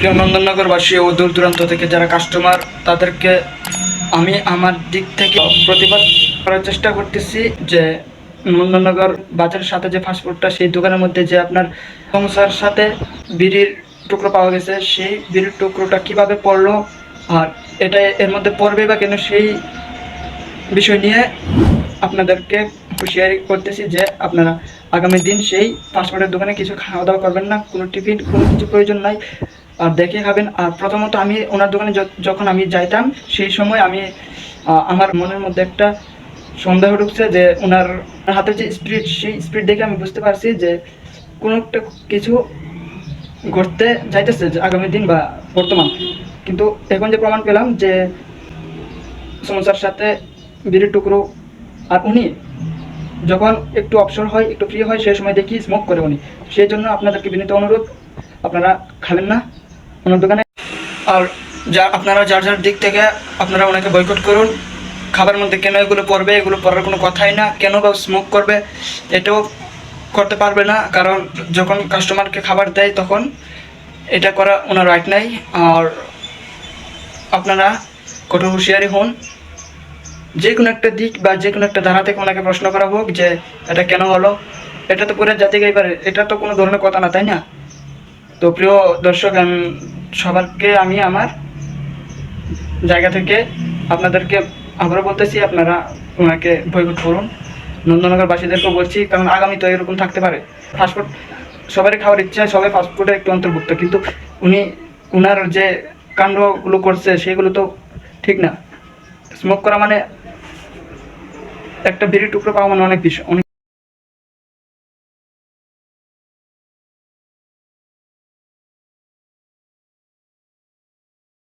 প্রিয় নন্দননগরবাসী ও দূর দূরান্ত থেকে যারা কাস্টমার, তাদেরকে আমি আমার দিক থেকে প্রতিবাদ করার চেষ্টা করতেছি যে নন্দননগর বাজারের সাথে যে ফাস্টফুডটা, সেই দোকানের মধ্যে যে আপনার সমস্যার সাথে বিড়ির টুকরো পাওয়া গেছে, সেই বিড়ির টুকরোটা কিভাবে পড়লো আর এটা এর মধ্যে পড়বে বা কেন, সেই বিষয় নিয়ে আপনাদেরকে হুঁশিয়ারি করতেছি যে আপনারা আগামী দিন সেই ফাস্টফুডের দোকানে কিছু খাওয়া দাওয়া করবেন না, কোনো টিফিন কোনো কিছু প্রয়োজন নাই, আর দেখে খাবেন। আর প্রথমত আমি ওনার দোকানে যখন আমি যাইতাম, সেই সময় আমি আমার মনের মধ্যে একটা সন্দেহ ঢুকছে যে ওনার হাতে যে স্পিড, সেই স্পিড দেখে আমি বুঝতে পারছি যে কোনো একটা কিছু ঘটতে যাইতেছে যে আগামী দিন বা বর্তমান। কিন্তু এখন যে প্রমাণ পেলাম যে সমস্যার সাথে বিড়ির টুকরো, আর উনি যখন একটু অবসর হয়, একটু ফ্রি হয়, সেই সময় দেখি স্মোক করে উনি। সেই জন্য আপনাদেরকে বিনীত অনুরোধ, আপনারা খাবেন না ওনার দোকানে। আর আপনারা যার যার দিক থেকে আপনারা ওনাকে বয়কট করুন। খাবার মধ্যে কেন এগুলো পড়বে, এগুলো পড়ার কোনো কথাই না। কেন বা স্মোক করবে, এটাও করতে পারবে না, কারণ যখন কাস্টমারকে খাবার দেয় তখন এটা করা ওনার রাইট নাই। আর আপনারা কঠোর হুঁশিয়ারি হন, যে কোনো একটা দিক বা যে কোনো একটা ধারা থেকে ওনাকে প্রশ্ন করা হোক যে এটা কেন হলো। এটা তো পুরো জাতি গাইবার, এটা তো কোনো ধরনের কথা না, তাই না? তো প্রিয় দর্শক, সবাইকে আমি আমার জায়গা থেকে আপনাদেরকে আবারও বলতেছি, আপনারা ওনাকে বয়কট করুন। নন্দননগরবাসীদেরকেও বলছি, কারণ আগামী তো এরকম থাকতে পারে। ফাস্টফুড সবারই খাওয়ার ইচ্ছা, সবাই ফাস্টফুডে একটু অন্তর্ভুক্ত, কিন্তু উনি ওনার যে কাণ্ডগুলো করছে সেগুলো তো ঠিক না। স্মোক করা মানে একটা বিড়ি টুকরো পাওয়া মানে অনেক বিষয়, অনেক